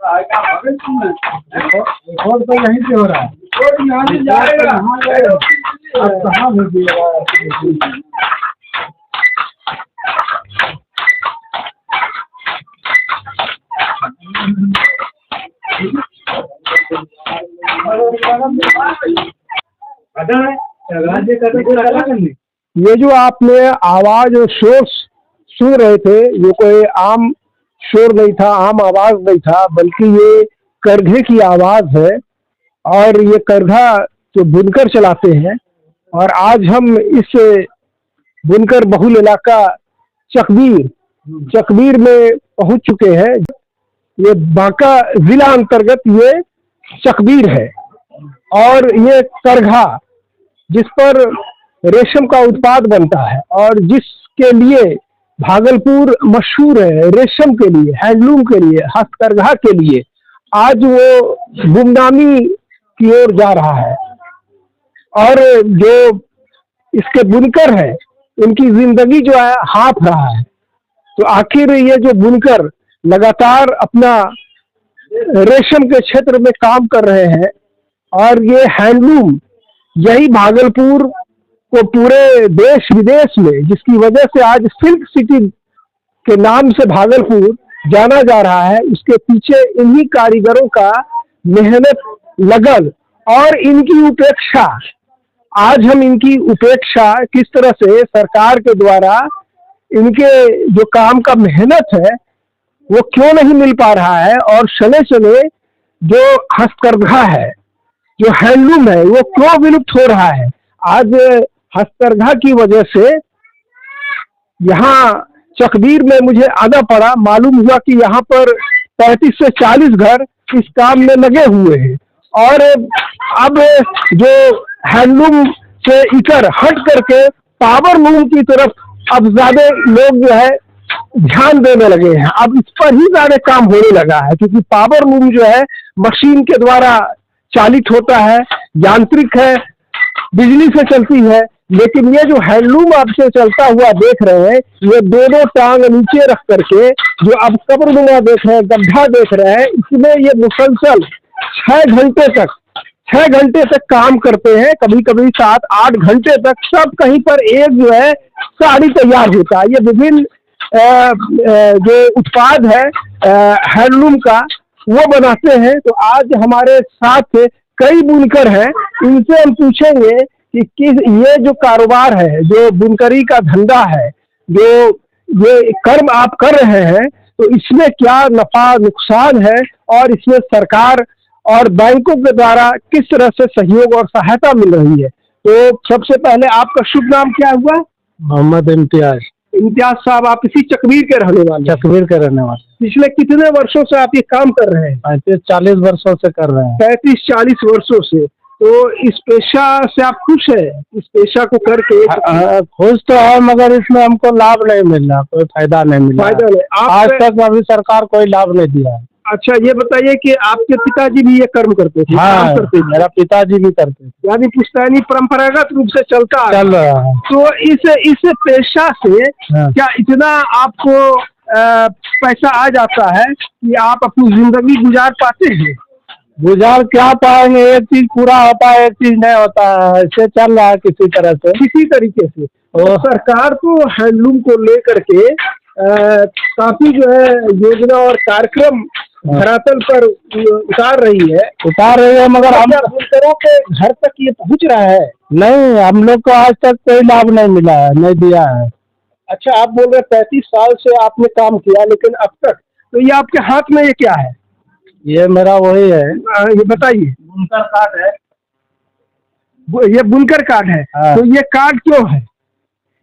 और तो यहीं से हो रहा है, यहाँ से जाएगा, अब कहाँ भेजिएगा? ये जो आपने आवाज और शोर सुन रहे थे, ये कोई आम शोर नहीं था, आम आवाज नहीं था, बल्कि ये करघे की आवाज है। और ये करघा जो बुनकर चलाते हैं, और आज हम इस बुनकर बहुल इलाका चकबीर में पहुंच चुके हैं। ये बांका जिला अंतर्गत ये चकबीर है, और ये करघा जिस पर रेशम का उत्पाद बनता है और जिसके लिए भागलपुर मशहूर है, रेशम के लिए, हैंडलूम के लिए, हस्तकरघा के लिए, आज वो गुमनामी की ओर जा रहा है। और जो इसके बुनकर है, उनकी जिंदगी जो है हाँफ रहा है। तो आखिर ये जो बुनकर लगातार अपना रेशम के क्षेत्र में काम कर रहे हैं, और ये हैंडलूम यही भागलपुर को पूरे देश विदेश में, जिसकी वजह से आज सिल्क सिटी के नाम से भागलपुर जाना जा रहा है, उसके पीछे इन्हीं कारीगरों का मेहनत, लगन और इनकी उपेक्षा। आज हम इनकी उपेक्षा किस तरह से सरकार के द्वारा इनके जो काम का मेहनत है वो क्यों नहीं मिल पा रहा है, और शले शले जो हस्तकरघा है, जो हैंडलूम है, वो क्यों विलुप्त हो रहा है। आज हस्तकरघा की वजह से यहाँ चकबीर में मुझे आना पड़ा, मालूम हुआ कि यहाँ पर 35 से 40 घर इस काम में लगे हुए हैं। और अब जो हैंडलूम से इकर हट करके पावर लूम की तरफ अब ज्यादा लोग जो है ध्यान देने लगे हैं। अब इस पर ही ज्यादा काम होने लगा है, क्योंकि पावर लूम जो है मशीन के द्वारा चालित होता है, यांत्रिक है, बिजली से चलती है। लेकिन ये जो हैंडलूम आपसे चलता हुआ देख रहे हैं, ये दोनों टांग नीचे रख करके जो अब कब्रनुमा देख रहे हैं, गड्ढा देख रहे हैं, इसमें ये मुसलसल 6 घंटे तक काम करते हैं, कभी कभी 7-8 घंटे तक। सब कहीं पर एक जो है साड़ी तैयार होता है। ये विभिन्न जो उत्पाद है हैंडलूम का, वो बनाते हैं। तो आज हमारे साथ कई बुनकर हैं, इनसे हम पूछेंगे कि ये जो कारोबार है, जो बुनकरी का धंधा है, जो ये कर्म आप कर रहे हैं, तो इसमें क्या नफा नुकसान है, और इसमें सरकार और बैंकों के द्वारा किस तरह से सहयोग और सहायता मिल रही है। तो सबसे पहले आपका शुभ नाम क्या हुआ? मोहम्मद इम्तियाज साहब, आप इसी चकबीर के रहने वाले? चकबीर के रहने वाले। पिछले कितने वर्षों से आप ये काम कर रहे हैं? 35-40 वर्षों से कर रहे हैं। 35-40 वर्षों से। तो इस पेशा से आप खुश है? इस पेशा को करके खुश तो है, मगर इसमें हमको लाभ नहीं मिल रहा, कोई फायदा नहीं मिला। फायदा नहीं आज तक अभी सरकार कोई लाभ नहीं दिया है। अच्छा, ये बताइए कि आपके पिताजी भी ये कर्म करते थे? हाँ, मेरा पिताजी भी करते थे। यानी पुश्तैनी परंपरागत रूप से चल रहा है। तो इस पेशा से क्या इतना आपको पैसा आ जाता है कि आप अपनी जिंदगी गुजार पाते हैं? गुजार क्या पाएंगे, एक चीज पूरा होता है, एक चीज नहीं होता है, ऐसे चल रहा है किसी तरह से, किसी तरीके से। तो सरकार तो हैंडलूम को लेकर के काफी जो है योजना और कार्यक्रम धरातल पर उतार रही है, मगर हम बुनकरों के घर तक ये पहुंच रहा है? नहीं, हम लोग को आज तक कोई लाभ नहीं मिला है, नहीं दिया है। अच्छा, आप बोल रहे 35 साल से आपने काम किया, लेकिन अब तक। तो ये आपके हाथ में ये क्या है? ये मेरा वही है। ये बताइए। बुनकर कार्ड है। ये बुनकर कार्ड है। हाँ। तो ये कार्ड क्यों है?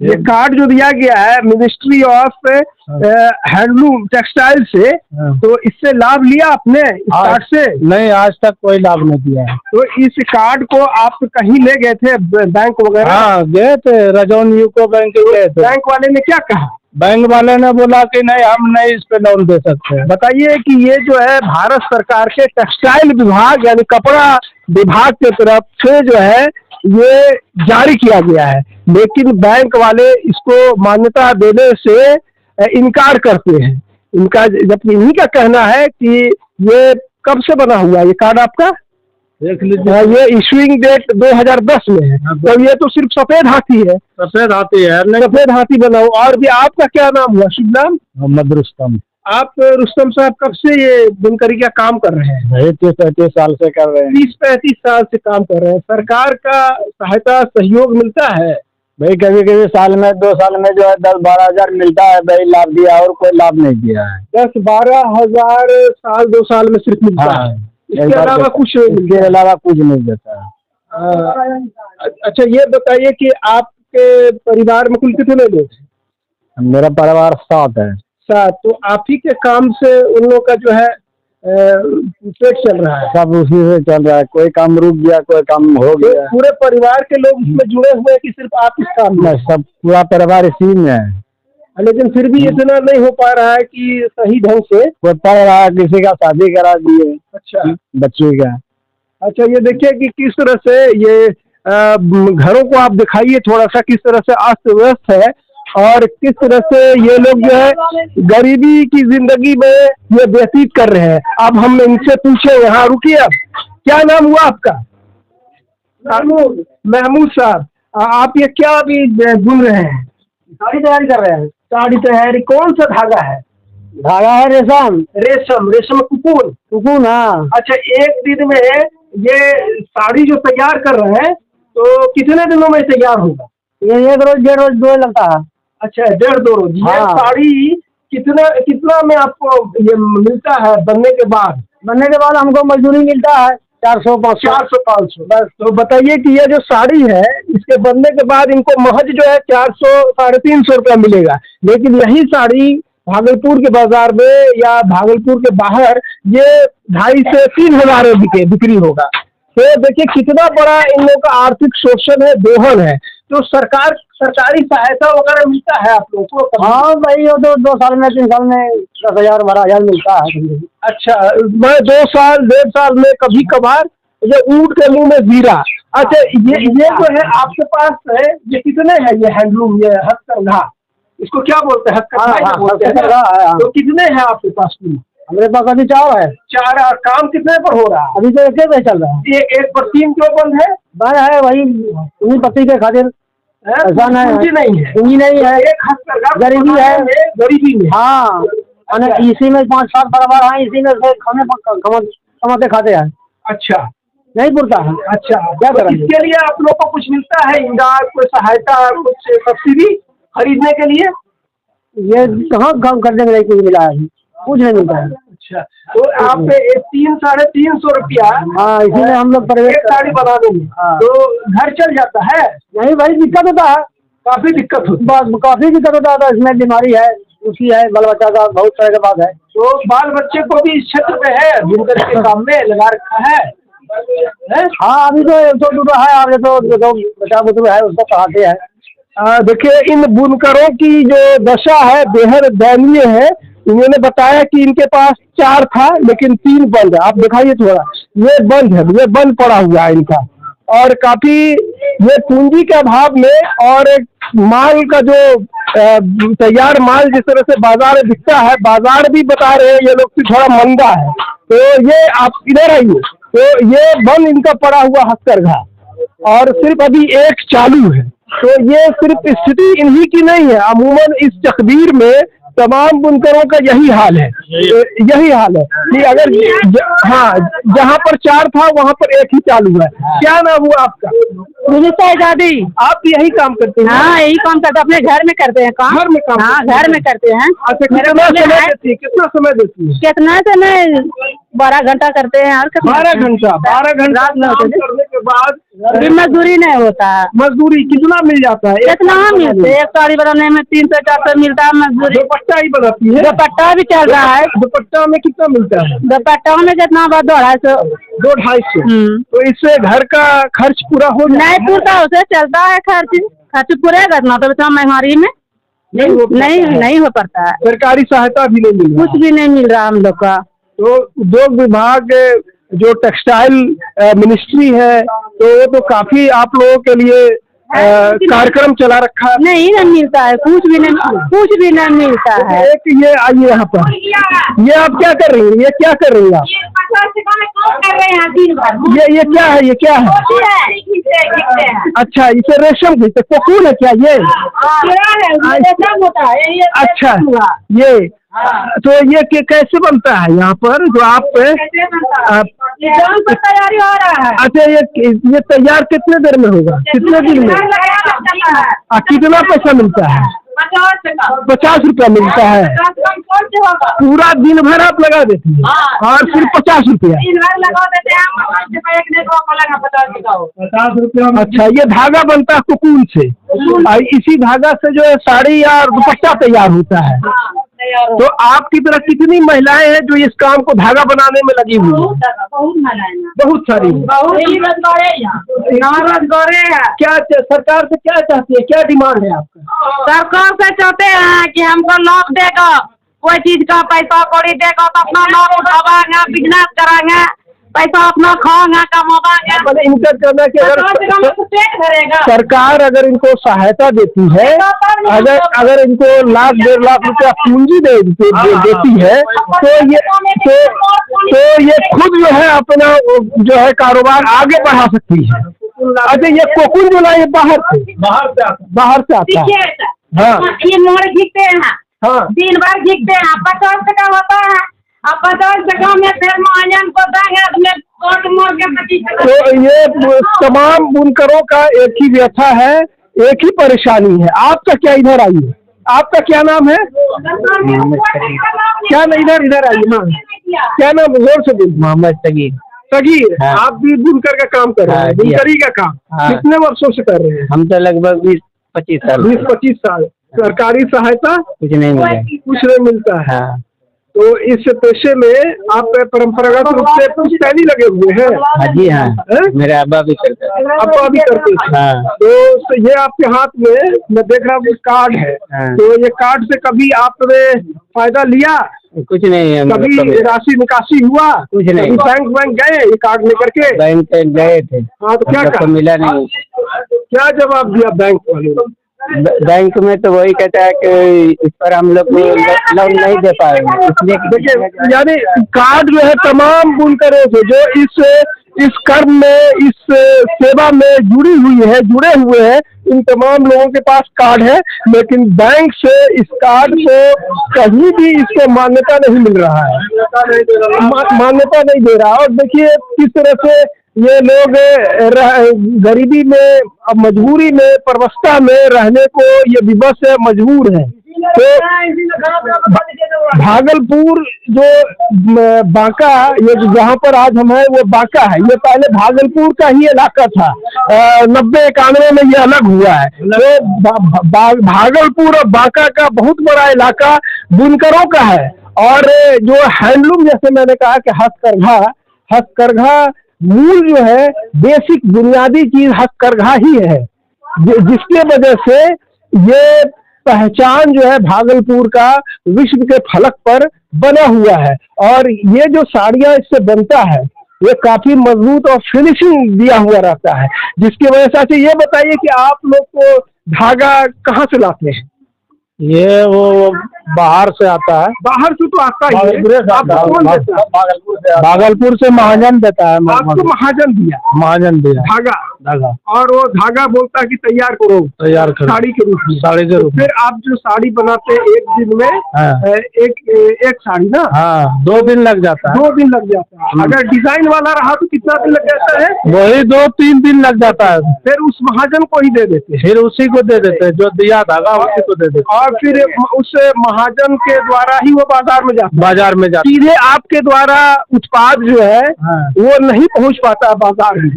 ये कार्ड जो दिया गया है मिनिस्ट्री ऑफ हैंडलूम टेक्सटाइल से, तो इससे लाभ लिया आपने इस कार्ड से? नहीं, आज तक कोई लाभ नहीं दिया है। तो इस कार्ड को आप कहीं ले गए थे, बैंक वगैरह? हाँ, गए थे, रजौन यूको बैंक गए थे। बैंक वाले ने क्या कहा? बैंक वाले ने बोला कि नहीं, हम नहीं इस पे लोन दे सकते। बताइए कि ये जो है भारत सरकार के टेक्सटाइल विभाग यानी कपड़ा विभाग की तरफ से जो है ये जारी किया गया है, लेकिन बैंक वाले इसको मान्यता देने से इनकार करते हैं। इनका जबकि इन्हीं का कहना है कि ये कब से बना हुआ है ये कार्ड आपका? देख लीजिए। ये इशूइंग डेट 2010 में है। तो ये तो सिर्फ सफेद हाथी है। सफेद हाथी है, सफेद हाथी बना हुआ। और भी आपका क्या नाम हुआ, शुभ नाम? मोहम्मद रुस्तम। आप रुस्तम साहब कब से ये बुनकरी का काम कर रहे हैं? 30-35 साल से कर रहे हैं। 30-35 साल से काम कर रहे हैं। सरकार का सहायता सहयोग मिलता है? भाई कभी कभी साल में 2 साल में जो है 10-12 हजार मिलता है, भाई लाभ दिया और कोई लाभ नहीं दिया है। 10-12 हजार साल 2 साल में सिर्फ मिलता है। इसके अलावा कुछ नहीं देता है। अच्छा ये बताइए कि आपके परिवार में कुल कितने लोग हैं? मेरा परिवार 7 है। 7। तो आप ही के काम से उन लोगों का जो है पेट चल रहा है? सब उसी से चल रहा है, कोई काम रुक गया, कोई काम हो तो गया। पूरे परिवार के लोग इसमें जुड़े हुए हैं कि सिर्फ आप इस काम में? सब पूरा परिवार इसी में है। लेकिन फिर भी इतना नहीं हो पा रहा है कि सही ढंग से कोई पढ़ रहा है, किसी का शादी करा दिए। अच्छा बच्चे का। अच्छा ये देखिए कि किस तरह से ये घरों को आप दिखाइए थोड़ा सा, किस तरह से अस्त व्यस्त है और किस तरह से ये लोग जो है गरीबी की जिंदगी में ये व्यतीत कर रहे हैं। अब हम इनसे पूछे, यहाँ रुकिए। अब क्या नाम हुआ आपका? महमूद साहब, आप ये क्या अभी बुन रहे हैं? साड़ी तैयारी कर रहे हैं। साड़ी तैयारी, कौन सा धागा है? धागा है रेशम। रेशम कुकून। कुकून, हाँ। अच्छा, एक दिन में ये साड़ी जो तैयार कर रहे हैं तो कितने दिनों में तैयार होगा? ये 1 रोज 1.5 रोज 2 लगता है। अच्छा, 1.5-2 रोज। ये हाँ। साड़ी कितना में आपको ये मिलता है बनने के बाद? बनने के बाद हमको मजदूरी मिलता है 400-500। 400-500 बस। तो बताइए कि ये जो साड़ी है इसके बनने के बाद इनको महज जो है 400-350 रुपया मिलेगा। लेकिन यही साड़ी भागलपुर के बाजार में या भागलपुर के बाहर ये 2,500 से 3,000 में बिक्री होगा। तो देखिए कितना बड़ा इन लोगों का आर्थिक शोषण है, दोहन है। तो सरकारी सहायता वगैरह मिलता है आप लोगों को? हाँ भाई, वो तो 2 साल में 3 साल में 10,000-12,000 मिलता है। अच्छा, मैं 2 साल 1.5 साल में कभी कभार ये ऊँट के मुंह में जीरा। अच्छा, ये जो है आपके पास है, ये कितने हैं ये हैंडलूम, ये हथकरघा, इसको क्या बोलते हैं? हथकरघा बोलते हैं। तो कितने हैं आपके पास? हमारे पास अभी 4 है। 4। काम कितने पर हो रहा है? अभी तो 1 पे चल रहा है। 1 पर 3 क्यों बंद है? बंद है वही पूंजी पत्ती के खातिर। ऐसा पूंजी नहीं है। पूंजी नहीं है, एक हथकरघा गरीबी है। गरीबी में, हाँ। इसी में 5-7 परिवार हैं, इसी में से कमाते खाते हैं। अच्छा, नहीं पुरता है। अच्छा, क्या तो करेंगे? इसके लिए आप लोग को कुछ मिलता है? इमदाद, कोई सहायता, कुछ सब्सिडी खरीदने के लिए? ये कहाँ काम करने में कुछ मिला है? कुछ नहीं मिलता है। अच्छा, तो आप 300-350 रुपया, हाँ, इसी में हम लोग एक साड़ी बना देंगे। हाँ। तो घर चल जाता है? नहीं भाई, दिक्कत होता है, काफी दिक्कत होती है। काफी दिक्कत होता है। इसमें बीमारी है, उसकी है, बाल बच्चा का बहुत तरह के बात है। तो बाल बच्चे को भी इस क्षेत्र में है, बुनकर के काम में लगा रखा है? हाँ, अभी तो 1-2 है, आगे तो बच्चा बुजुर्ग है उसको पढ़ाते हैं। देखिए, इन बुनकरों की जो दशा है बेहद दयनीय है। इन्होंने बताया कि इनके पास 4 था लेकिन 3 बंद है। आप दिखाइए थोड़ा, ये बंद है, ये बंद पड़ा हुआ है इनका। और काफी ये पूंजी के अभाव में और माल का जो तैयार माल जिस तरह से बाजार में बिकता है, बाजार भी बता रहे हैं ये लोग कि थोड़ा मंदा है। तो ये आप इधर आइए, तो ये बंद इनका पड़ा हुआ हथकरघा और सिर्फ अभी एक चालू है। तो ये सिर्फ स्थिति इन्हीं की नहीं है, अमूमन इस तकदीर में तमाम बुनकरों का यही हाल है। यही हाल है कि अगर हाँ, जहाँ पर 4 था वहाँ पर 1 ही चालू है। क्या नाम हुआ आपका? दादी। आप यही काम करते हैं? हाँ, यही काम करते हैं, अपने घर में करते हैं काम। घर में काम? हाँ, घर में करते हैं। अच्छा, कितना समय देती है? कितना समय देती है? कितना समय? 12 घंटा करते हैं। और 12 घंटा? 12 घंटा काम करने के बाद मजदूरी नहीं होता है। मजदूरी कितना मिल जाता है? कितना मिलते है? एक साड़ी बनाने में 300-400 मिलता है मजदूरी। दुपट्टा ही बनाती है? दुपट्टा भी चल रहा है। दुपट्टा में कितना मिलता है? दुपट्टा में कितना बात 250। 200-250। तो इससे घर का खर्च पूरा हो नहीं पूरा, उसे चलता है खर्च पूरा करना तो इतना महंगाई में नहीं हो पाता है। सरकारी सहायता भी नहीं मिल रहा? कुछ भी नहीं मिल रहा हम लोग का। तो उद्योग विभाग जो टेक्सटाइल मिनिस्ट्री है तो वो तो काफी आप लोगों के लिए कार्यक्रम चला रखा है? नहीं मिलता है, कुछ भी नहीं मिलता है। एक ये आइए यहाँ पर, ये आप क्या कर रही हैं? ये क्या कर रही हैं आप? कर रहे हैं दिन भर। ये क्या है? ये क्या है? अच्छा, इसे रेशम की कोकून है क्या ये? अच्छा, ये तो ये कैसे बनता है यहाँ पर जो आप तैयारी हो रहा है? अच्छा, ये तैयार कितने देर में होगा, कितने दिन में? कितना पैसा मिलता है? 50 रुपया मिलता है। पूरा दिन भर आप लगा देते हैं और सिर्फ 50 रुपया? अच्छा, ये धागा बनता है कोकून से, और इसी धागा से जो है साड़ी या दुपट्टा तैयार होता है। तो आपकी तरह कितनी महिलाएं हैं जो इस काम को धागा बनाने में लगी हुई हैं? बहुत सारी। क्या सरकार से क्या चाहती है, क्या डिमांड है आपका? सरकार से चाहते हैं कि हमको लॉक देगा, कोई चीज का पैसा कौड़ी देगा तो अपना लॉक उठावाएंगे, बिजनेस कराएंगे, पैसा अपना खाओगे, कमाओगे। मतलब इनका कहना कि अगर सरकार अगर इनको सहायता देती है, अगर इनको लाख 1.5 लाख रुपया पूंजी देती है, तो ये खुद जो है अपना जो है कारोबार आगे बढ़ा सकती है। अच्छा, ये कोकून जो है ये बाहर से आता है? हाँ, ये मोड़ घिकते हैं। हाँ, दिन भर घिकते हैं। 50 टका होता है, अब 50 टका में फिर महाजन को देंगे, मोड़ के 25 टका। तो ये तमाम बुनकरों का एक ही व्यथा है, एक ही परेशानी है। आपका क्या, इधर आइए, आपका क्या नाम है? क्या नहीं, इधर आइए। हाँ, क्या नाम? जोर से बोलिए। मोहम्मद सगीर। सगीर, हाँ। आप भी बुनकर का काम कर रहे हैं? बुनकरी का काम कितने वर्षों से कर रहे हैं? हम तो लगभग 20-25 साल। 20-25 साल। सरकारी सहायता कुछ नहीं मिला। कुछ नहीं मिलता है। हाँ। तो इस पेशे में आप परंपरागत रूप से पुश्तैनी लगे हुए हैं? हाँ जी, हाँ। मेरे अब्बा भी करते हैं। अब्बा भी करते थे? हाँ। तो ये आपके हाथ में मैं देख रहा हूँ कार्ड है। हाँ। तो ये कार्ड से कभी आपने फायदा लिया? कुछ नहीं है। कभी राशि निकासी हुआ? कुछ नहीं। बैंक गए ये कार्ड लेकर के? बैंक गए थे। हाँ, तो क्या कहा? मिला नहीं। क्या जवाब दिया बैंक वाले? बैंक में तो वही कहता है कि इस पर हम लोग लोन नहीं दे पाएंगे, इसलिए। देखिए, यानी कार्ड जो है तमाम बुनकरों से जो इस कर्म में, इस सेवा में जुड़े हुए हैं, इन तमाम लोगों के पास कार्ड है, लेकिन बैंक से इस कार्ड को कहीं भी इसको मान्यता नहीं मिल रहा है, मान्यता नहीं दे रहा। और देखिए किस तरह से ये लोग गरीबी में, मजबूरी में, परवस्था में रहने को ये विवश है, मजबूर है। तो भागलपुर जो बांका, ये जहाँ पर आज हम हैं वो बांका है। ये पहले भागलपुर का ही इलाका था। 90-91 में ये अलग हुआ है। तो भागलपुर और बांका का बहुत बड़ा इलाका बुनकरों का है। और जो हैंडलूम, जैसे मैंने कहा कि हथकरघा मूल जो है, बेसिक बुनियादी चीज हथकरघा ही है, जिसके वजह से ये पहचान जो है भागलपुर का विश्व के फलक पर बना हुआ है। और ये जो साड़ियाँ इससे बनता है, ये काफी मजबूत और फिनिशिंग दिया हुआ रहता है, जिसकी वजह से। ये बताइए कि आप लोग को धागा कहाँ से लाते हैं? ये वो बाहर से आता है। बाहर से तो आता ही है। भागलपुर से महाजन देता है। आपको महाजन दिया धागा। और वो धागा बोलता है कि तैयार करो साड़ी के रूप में। फिर आप जो साड़ी बनाते हैं एक दिन में, हाँ। एक साड़ी ना, हाँ, 2 दिन लग जाता है। 2 दिन लग जाता है। अगर डिजाइन वाला रहा तो कितना दिन लग जाता है? वही 2-3 दिन लग जाता है। फिर उस महाजन को ही दे देते हैं। फिर उसी को दे देते हैं, जो दिया धागा उसी को दे देते हैं। और फिर उस महाजन के द्वारा ही वो बाजार में जाता सीधे आपके द्वारा उत्पाद जो है, हाँ। वो नहीं पहुंच पाता बाजार में।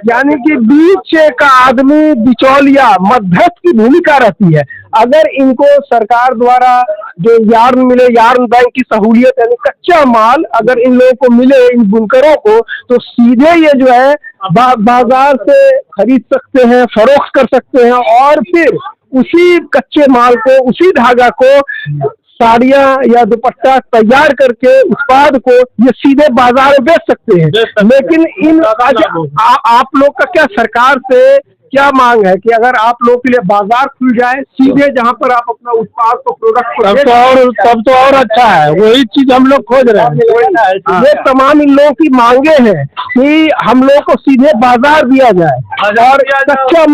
यानी कि बीच का आदमी, बिचौलिया, मध्यस्थ की भूमिका रहती है। अगर इनको सरकार द्वारा जो यार्न मिले, यार्न बैंक की सहूलियत, यानी कच्चा माल अगर इन लोगों को मिले, इन बुनकरों को, तो सीधे ये जो है बाजार से खरीद सकते हैं, फरोख्त कर सकते हैं, और फिर उसी कच्चे माल को, उसी धागा को साड़ियाँ या दुपट्टा तैयार करके उत्पाद को ये सीधे बाजार में बेच सकते हैं। लेकिन आप लोग का क्या सरकार से क्या मांग है कि अगर आप लोगों के लिए बाजार खुल जाए सीधे, जहाँ पर आप अपना उत्पाद को प्रोडक्ट को तब तो और अच्छा है, वही चीज हम लोग खोज रहे हैं। ये तमाम इन लोगों की मांगे हैं कि हम लोग को सीधे बाजार दिया जाए और कच्चा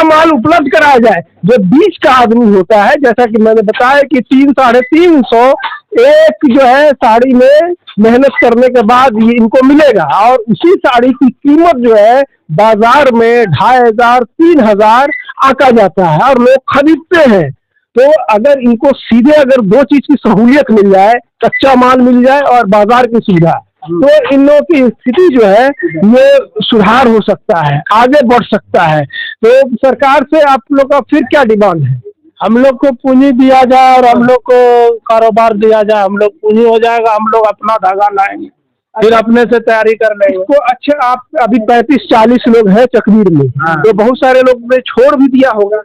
माल उपलब्ध कराया जाए। जो बीच का आदमी होता है, जैसा कि मैंने बताया कि 300-350 एक जो है साड़ी में मेहनत करने के बाद ये इनको मिलेगा, और उसी साड़ी की कीमत जो है बाजार में 2500-3000 आका जाता है और लोग खरीदते हैं। तो अगर इनको सीधे अगर दो चीज की सहूलियत मिल जाए, कच्चा माल मिल जाए और बाजार की सुविधा, तो इन लोगों की स्थिति जो है ये सुधार हो सकता है, आगे बढ़ सकता है। तो सरकार से आप लोग का फिर क्या डिमांड है? हम लोग को पूंजी दिया जाए और हम लोग को कारोबार दिया जाए। हम लोग पूंजी हो जाएगा, हम लोग अपना धागा लाएंगे, फिर अपने से तैयारी कर लेंगे। तो अच्छा, आप अभी 35-40 लोग हैं चकबीर में, तो बहुत सारे लोग ने छोड़ भी दिया होगा।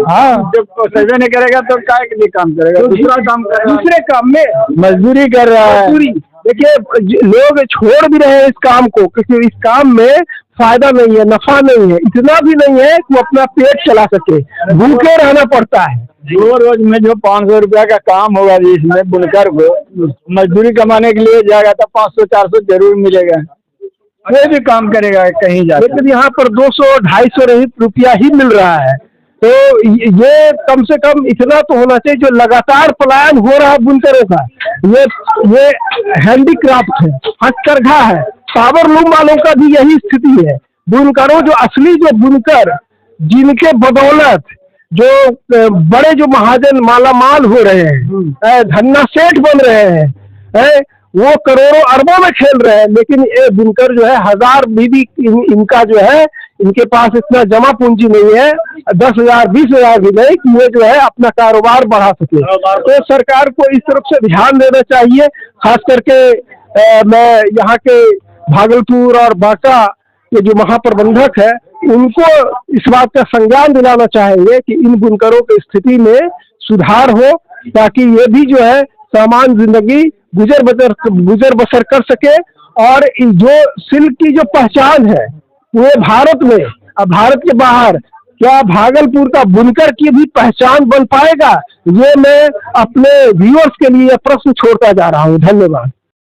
हाँ, जब सर्वे नहीं करेगा तो क्या के लिए काम करेगा? दूसरा काम करेगा, दूसरे काम में मजदूरी कर रहा है। देखिए, लोग छोड़ भी रहे हैं इस काम को, क्योंकि इस काम में फायदा नहीं है, नफा नहीं है, इतना भी नहीं है कि वो अपना पेट चला सके, भूखे रहना पड़ता है। रोज में जो 500 रुपया का काम होगा इसमें बुनकर को मजदूरी कमाने के लिए जाएगा तो 500-400 जरूर मिलेगा, कोई भी काम करेगा कहीं जाकर। लेकिन यहाँ पर 200-250 रुपया ही मिल रहा है। तो ये कम से कम इतना तो होना चाहिए। जो लगातार पलायन हो रहा है बुनकरों का, ये हैंडीक्राफ्ट है, हथकरघा है, पावर लूम वालों का भी यही स्थिति है। बुनकरों जो असली जो बुनकर, जिनके बदौलत जो बड़े जो महाजन मालामाल हो रहे हैं, धन्ना सेठ बन रहे हैं, वो करोड़ों अरबों में खेल रहे हैं, लेकिन ये बुनकर जो है हजार भी इनका जो है, इनके पास इतना जमा पूंजी नहीं है, 10,000-20,000 भी नहीं कि ये जो है अपना कारोबार बढ़ा सके। तो सरकार को इस तरफ से ध्यान देना चाहिए। खास करके मैं यहाँ के भागलपुर और बांका के जो महाप्रबंधक है, उनको इस बात का संज्ञान दिलाना चाहेंगे कि इन बुनकरों की स्थिति में सुधार हो, ताकि ये भी जो है सामान्य जिंदगी गुजर बसर कर सके। और जो सिल्क की जो पहचान है वो भारत में, अब भारत के बाहर क्या भागलपुर का बुनकर की भी पहचान बन पाएगा? ये मैं अपने व्यूअर्स के लिए प्रश्न छोड़ता जा रहा हूँ। धन्यवाद।